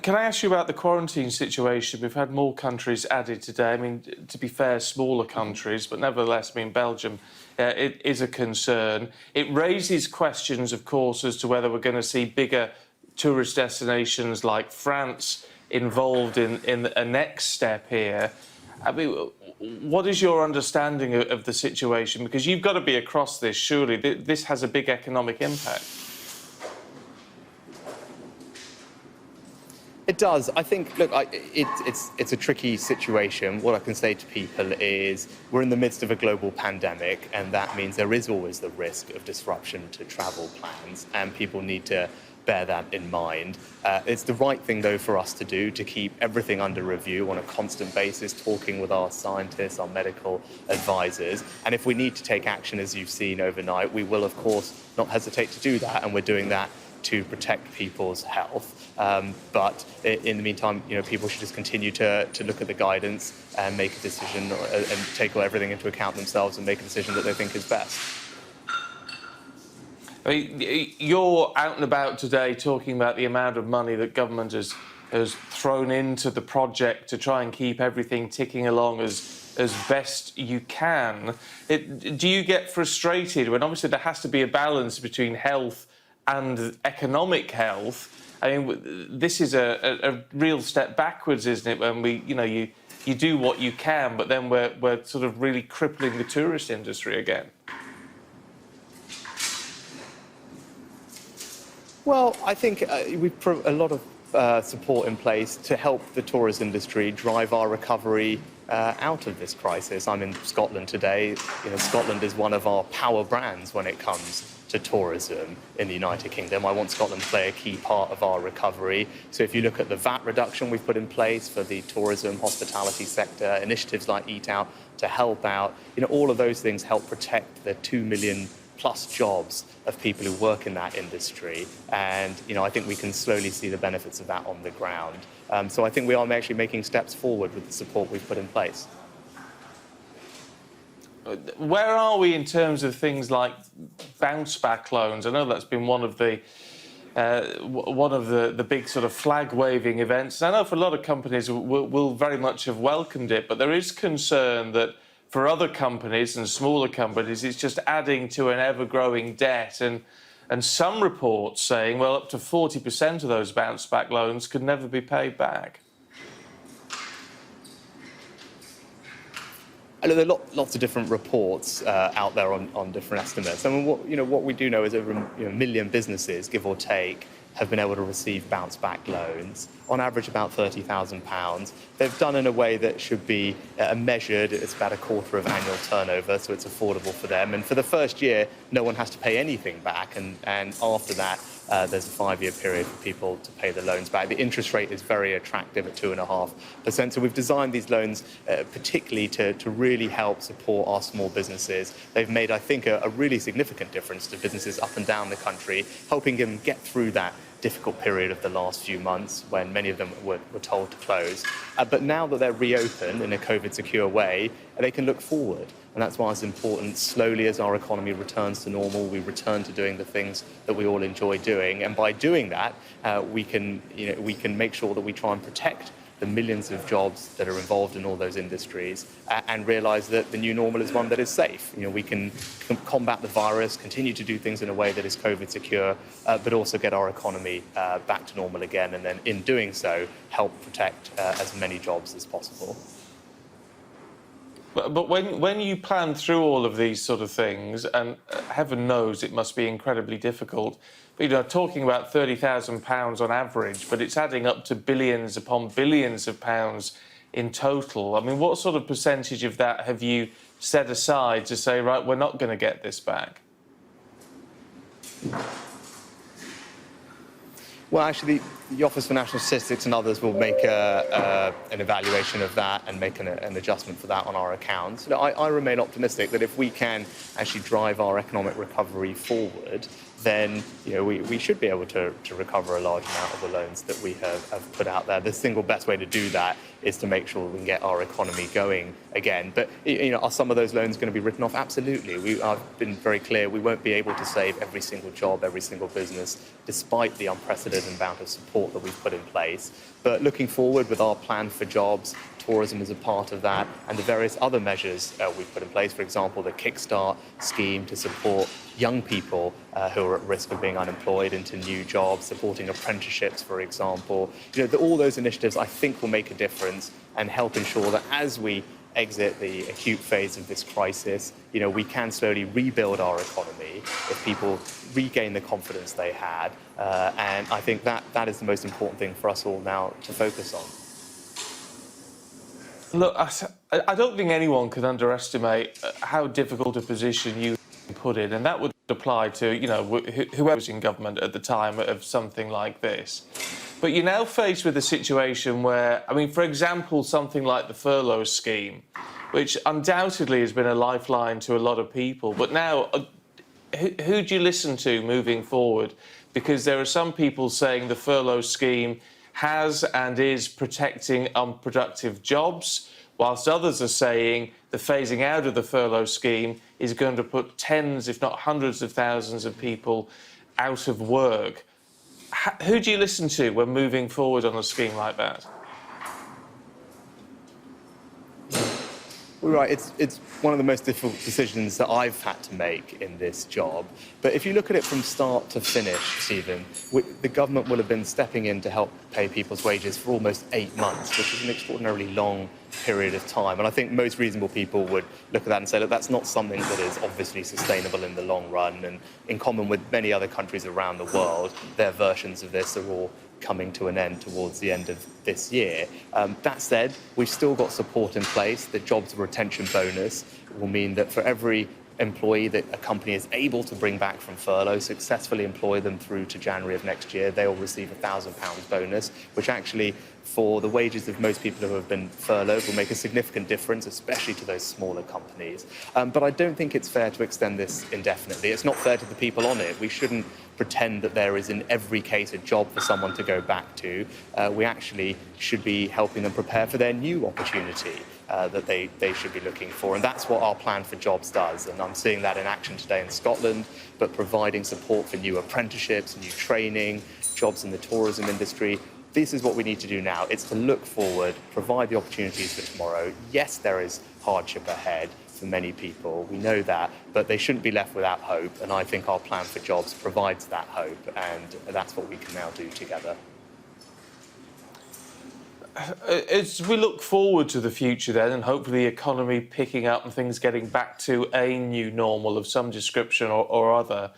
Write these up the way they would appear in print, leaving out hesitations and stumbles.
Can I ask you about the quarantine situation? We've had more countries added today. I mean, to be fair, smaller countries, but nevertheless, I mean, Belgium it is a concern. It raises questions, of course, as to whether we're going to see bigger tourist destinations like France involved in a next step here. I mean, what is your understanding of the situation? Because you've got to be across this, surely. This has a big economic impact. It does. I think, look, it's a tricky situation. What I can say to people is we're in the midst of a global pandemic, and that means there is always the risk of disruption to travel plans, and people need to bear that in mind. It's the right thing, though, for us to do, to keep everything under review on a constant basis, talking with our scientists, our medical advisors. And if we need to take action, as you've seen overnight, we will, of course, not hesitate to do that, and we're doing that to protect people's health. But in the meantime, people should just continue to look at the guidance and make a decision and take everything into account themselves and make a decision that they think is best. I mean, you're out and about today talking about the amount of money that government has thrown into the project to try and keep everything ticking along as best you can. Do you get frustrated when obviously there has to be a balance between health and economic health? I mean, this is a real step backwards, isn't it? When you do what you can, but then we're sort of really crippling the tourist industry again. Well, I think we've put a lot of support in place to help the tourist industry drive our recovery out of this crisis. I'm in Scotland today. Scotland is one of our power brands when it comes to tourism in the United Kingdom. I want Scotland to play a key part of our recovery. So if you look at the VAT reduction we've put in place for the tourism, hospitality sector, initiatives like Eat Out to help out, all of those things help protect the 2 million plus jobs of people who work in that industry. And, I think we can slowly see the benefits of that on the ground. So I think we are actually making steps forward with the support we've put in place. Where are we in terms of things like bounce-back loans? I know that's been one of the big sort of flag-waving events. I know for a lot of companies will very much have welcomed it, but there is concern that for other companies and smaller companies, it's just adding to an ever-growing debt. And some reports saying, well, up to 40% of those bounce-back loans could never be paid back. There are lots of different reports out there on different estimates. I mean, what we do know is over a million businesses, give or take, have been able to receive bounce-back loans, on average about £30,000. They've done in a way that should be measured. It's about a quarter of annual turnover, so it's affordable for them. And for the first year, no one has to pay anything back. And after that, there's a 5-year period for people to pay the loans back. The interest rate is very attractive at 2.5%. So we've designed these loans particularly to really help support our small businesses. They've made, I think, a really significant difference to businesses up and down the country, helping them get through that difficult period of the last few months when many of them were told to close. But now that they're reopened in a COVID-secure way, they can look forward. And that's why it's important, slowly as our economy returns to normal, we return to doing the things that we all enjoy doing. And by doing that, we can make sure that we try and protect the millions of jobs that are involved in all those industries and realise that the new normal is one that is safe. We can combat the virus, continue to do things in a way that is COVID secure, but also get our economy back to normal again, and then in doing so, help protect as many jobs as possible. But when you plan through all of these sort of things, and heaven knows it must be incredibly difficult, but talking about £30,000 on average, but it's adding up to billions upon billions of pounds in total. I mean, what sort of percentage of that have you set aside to say, right, we're not going to get this back? Well, actually, the Office for National Statistics and others will make an evaluation of that and make an adjustment for that on our accounts. I remain optimistic that if we can actually drive our economic recovery forward, then we should be able to recover a large amount of the loans that we have put out there. The single best way to do that is to make sure we can get our economy going again. But are some of those loans going to be written off? Absolutely. I've been very clear we won't be able to save every single job, every single business, despite the unprecedented amount of support support that we've put in place. But looking forward with our plan for jobs, tourism is a part of that, and the various other measures we've put in place, for example, the Kickstart scheme to support young people who are at risk of being unemployed into new jobs, supporting apprenticeships, for example. All those initiatives, I think, will make a difference and help ensure that as we exit the acute phase of this crisis, we can slowly rebuild our economy if people regain the confidence they had. And I think that is the most important thing for us all now to focus on. Look, I don't think anyone can underestimate how difficult a position you put in, and that would apply to, whoever was in government at the time of something like this. But you're now faced with a situation where, for example, something like the furlough scheme, which undoubtedly has been a lifeline to a lot of people. But now, who do you listen to moving forward? Because there are some people saying the furlough scheme has and is protecting unproductive jobs, whilst others are saying the phasing out of the furlough scheme is going to put tens, if not hundreds of thousands of people out of work. Who do you listen to when moving forward on a scheme like that? Well, right, it's one of the most difficult decisions that I've had to make in this job. But if you look at it from start to finish, Stephen, the government will have been stepping in to help pay people's wages for almost 8 months, which is an extraordinarily long period of time. And I think most reasonable people would look at that and say, look, that's not something that is obviously sustainable in the long run. And in common with many other countries around the world, their versions of this are all coming to an end towards the end of this year. That said, we've still got support in place. The jobs retention bonus will mean that for every employee that a company is able to bring back from furlough, successfully employ them through to January of next year, they will receive a £1,000 bonus, which actually, for the wages of most people who have been furloughed, will make a significant difference, especially to those smaller companies. But I don't think it's fair to extend this indefinitely. It's not fair to the people on it. We shouldn't pretend that there is in every case a job for someone to go back to. We actually should be helping them prepare for their new opportunity that they should be looking for. And that's what our plan for jobs does. And I'm seeing that in action today in Scotland, but providing support for new apprenticeships, new training, jobs in the tourism industry. This is what we need to do now. It's to look forward, provide the opportunities for tomorrow. Yes, there is hardship ahead for many people. We know that, but they shouldn't be left without hope. And I think our plan for jobs provides that hope. And that's what we can now do together. As we look forward to the future then, and hopefully the economy picking up and things getting back to a new normal of some description or other,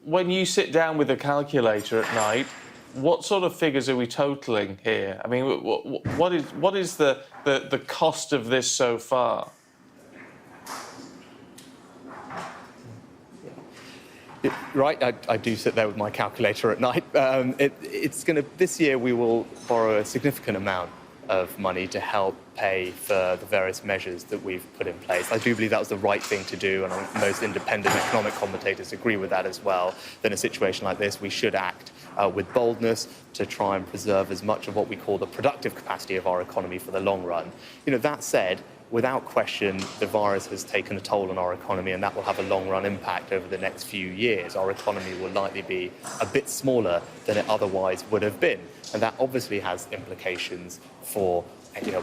when you sit down with a calculator at night, what sort of figures are we totaling here? What is the cost of this so far? Right, I do sit there with my calculator at night. This year we will borrow a significant amount of money to help pay for the various measures that we've put in place. I do believe that was the right thing to do, and most independent economic commentators agree with that as well. That in a situation like this, we should act with boldness to try and preserve as much of what we call the productive capacity of our economy for the long run. That said, without question, the virus has taken a toll on our economy, and that will have a long-run impact over the next few years. Our economy will likely be a bit smaller than it otherwise would have been, and that obviously has implications for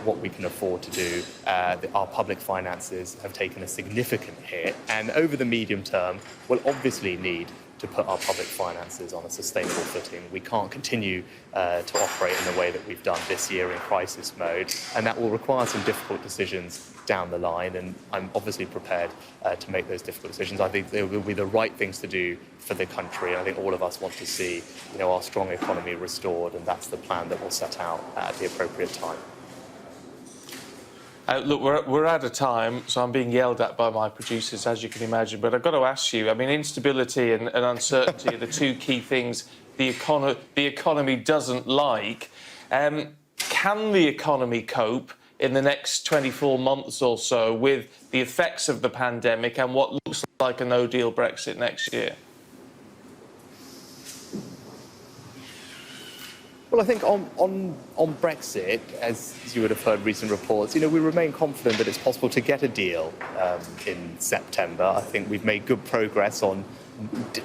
what we can afford to do. Our public finances have taken a significant hit, and over the medium term, we'll obviously need to put our public finances on a sustainable footing. We can't continue to operate in the way that we've done this year in crisis mode, and that will require some difficult decisions down the line, and I'm obviously prepared to make those difficult decisions. I think they will be the right things to do for the country, and I think all of us want to see our strong economy restored, and that's the plan that we'll set out at the appropriate time. Look, we're out of time, so I'm being yelled at by my producers, as you can imagine. But I've got to ask you, instability and uncertainty are the two key things the economy doesn't like. Can the economy cope in the next 24 months or so with the effects of the pandemic and what looks like a no-deal Brexit next year? Well, I think on Brexit, as you would have heard recent reports, we remain confident that it's possible to get a deal in September. I think we've made good progress on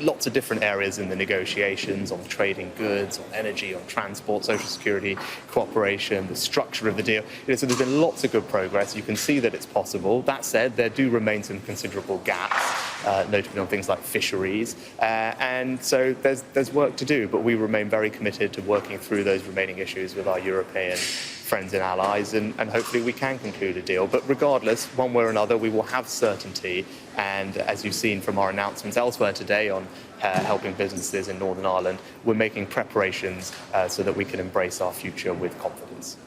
lots of different areas in the negotiations on trading goods, on energy, on transport, social security, cooperation, the structure of the deal. So there's been lots of good progress. You can see that it's possible. That said, there do remain some considerable gaps, notably on things like fisheries. And so there's work to do, but we remain very committed to working through those remaining issues with our European friends and allies, and hopefully we can conclude a deal. But regardless, one way or another, we will have certainty. And as you've seen from our announcements elsewhere today on helping businesses in Northern Ireland, we're making preparations so that we can embrace our future with confidence.